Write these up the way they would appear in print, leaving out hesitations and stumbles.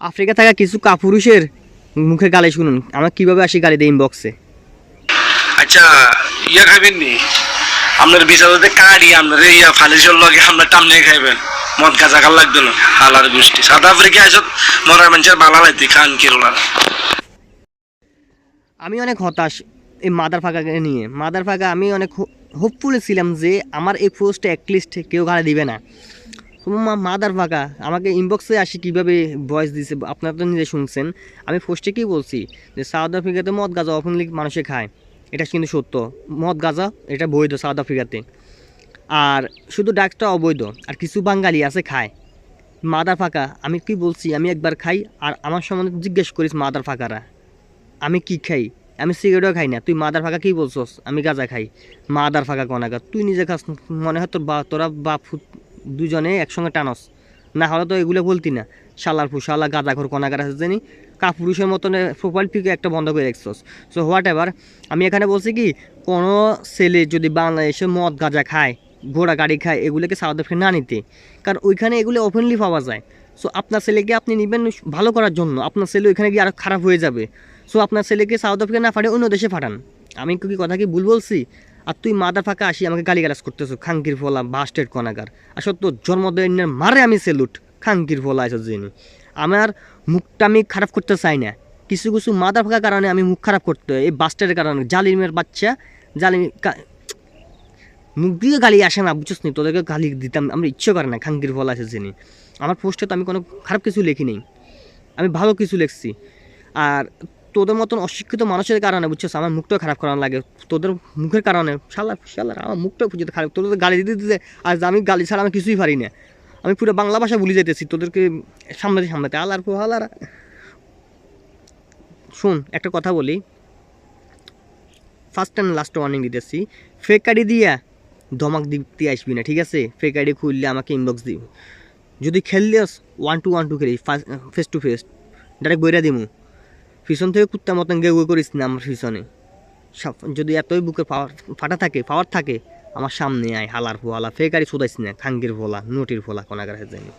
Africa থাকা কিছু কাপুরুষের মুখে গালি শুনুন আমার কিভাবে আসি গালি দেয় ইনবক্সে। আচ্ছা ইয়া খাবেন নি আপনার বিচারতে কাড়ি আপনার ইয়া ফালিশের লগে আপনার টামনে খাইবেন মদ গাঁজা খাল লাগতো না হালার গোষ্ঠী সাউথ আফ্রিকা আসত মরার মানুষের বালা লাইতে খান কিরোলা। আমি অনেক হতাশ এই মাদার ফাঁকাকে নিয়ে। মাদার ফাঁকা আমি অনেক হোপফুল ছিলাম যে আমার এই পোস্টে অ্যাটলিস্ট কেউ গালি দিবে না। মাদার ফাঁকা আমাকে ইনবক্সে আসি কীভাবে ভয়েস দিছে আপনারা তো নিজে শুনছেন। আমি পোস্টে কী বলছি যে সাউথ আফ্রিকাতে মদ গাঁজা ওপেনলি মানুষে খায়, এটা কিন্তু সত্য। মদ গাঁজা এটা বৈধ সাউথ আফ্রিকাতে, আর শুধু ড্রাগসটা অবৈধ। আর কিছু বাঙালি আছে খায়। মাদার ফাঁকা আমি কি বলছি, আমি একবার খাই আর আমার সম্বন্ধে জিজ্ঞেস করিস মাদার ফাঁকারা আমি কি খাই। আমি সিগারেটও খাই না, তুই মাদার ফাঁকা কী বলছস আমি গাঁজা খাই। মাদার ফাঁকা কনাগা তুই নিজে খাস, মনে হয় তোর তোরা বাপ দুজনে একসঙ্গে টানস, না হলে তো এগুলো বলতি না। শালার ফুসালা গাঁজাঘর কনাগার আছে জানি কাপুরুষের মতন প্রোফাইল পিকে একটা বন্ধ করে রাখছস। সো হোয়াট এভার, আমি এখানে বলছি কি কোনো ছেলে যদি বাংলাদেশে মদ গাঁজা খায় ঘোড়া গাড়ি খায় এগুলোকে সাউথ আফ্রিকা না নিতে, কারণ ওইখানে এগুলো ওপেনলি পাওয়া যায়। সো আপনার ছেলেকে আপনি নেবেন ভালো করার জন্য, আপনার ছেলে ওইখানে গিয়ে আরও খারাপ হয়ে যাবে। সো আপনার ছেলেকে সাউথ আফ্রিকা না পাঠিয়ে অন্য দেশে পাঠান। আমি কি কথা কি ভুল বলছি? আর তুই মাদার ফাঁকা আসি আমাকে গালিগালাজ করতেছো খাঙ্কির ফলা বাস্টেড কনাগার। আসলে তোর জন্মদিনের মারে আমি সেলুট খাঙ্কির ফলা এসব জেনে। আমার মুখটা আমি খারাপ করতে চাই না, কিছু কিছু মাদার ফাঁকা কারণে আমি মুখ খারাপ করতে হয়, এই বাস্টের কারণে। জালিমের বাচ্চা জালিম মুখ দিয়ে গালি আসে না, বুঝছিস নি? তোদেরকে গালি দিতাম আমরা ইচ্ছে করে না খাঙ্কির ফলা এসে জেনে। আমার পোস্টে তো আমি কোনো খারাপ কিছু লিখি নেই, আমি ভালো কিছু লিখছি। আর তোদের মতন অশিক্ষিত মানুষের কারণে বুঝছিস আমার মুখটা খারাপ করানো লাগে, তোদের মুখের কারণে। শালা আমার মুখটা খুঁজে খারাপ, তোদের গালি দিতে দিতে আজ আমি গালি ছাড়া আমি কিছুই পারি না। আমি পুরো বাংলা ভাষা ভুলে যেতেছি তোদেরকে সামলাতে সামলাতে। আলার হালারা শোন একটা কথা বলি, ফার্স্ট অ্যান্ড লাস্ট ওয়ার্নিং দিতেছি, ফেক আইডি দিয়া ধমক দিতে আসবি না, ঠিক আছে? ফেক আইডি খুললে আমাকে ইনবক্স দিবি। যদি খেললে 1-2 খেলি ফেস টু ফেস ডাইরেক্ট বইরা দিমু। পিছন থেকে কুত্তা মতন গেউ করিস না আমার পিছনে। যদি এতই বুকের পাওয়ার থাকে আমার সামনে আয় হালার ফোয়ালা। ফেকারি শুধাইস না খাঙ্গির ফোলা নোটির ফোলা কোনাগার জানি।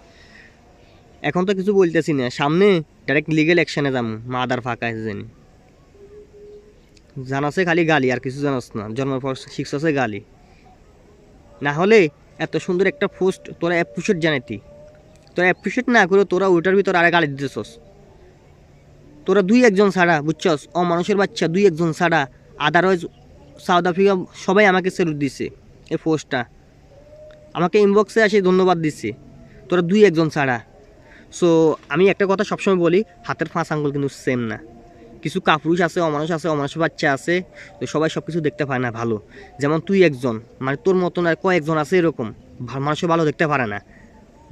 এখন তো কিছু বলতেছি না, সামনে ডাইরেক্ট লিগেল অ্যাকশনে যাম মাদার ফাঁকা জানি। জানাছে খালি গালি আর কিছু জানাস না, জন্মের পর শিখছে গালি। না হলে এত সুন্দর একটা পোস্ট তোরা অ্যাপ্রিসিয়েট জানাইতি, তোরা অ্যাপ্রিসিয়েট না করে তোরা ওইটার ভিতর আরে গালি দিতেছস। তোরা 2-1 ছাড়া বুঝছস, মানুষের বাচ্চা 2-1 ছাড়া আদারওয়াইজ সাউথ আফ্রিকা সবাই আমাকে স্যালুট দিছে। এই পোস্টটা আমাকে ইনবক্সে আসে ধন্যবাদ দিচ্ছে, তোরা 2-1 ছাড়া। সো আমি একটা কথা সবসময় বলি, হাতের 5 আঙ্গুল কিন্তু সেম না। কিছু কাপুরুষ আছে, অমানুষের বাচ্চা আছে, তো সবাই সব কিছু দেখতে পায় না ভালো। যেমন তুই একজন, মানে তোর মতন আর কয়েকজন আছে এরকম মানুষের ভালো দেখতে পারে না।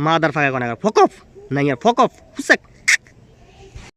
মাদার ফাঁকা কনাগার ফকফ নাই আর ফকফ হুসেক।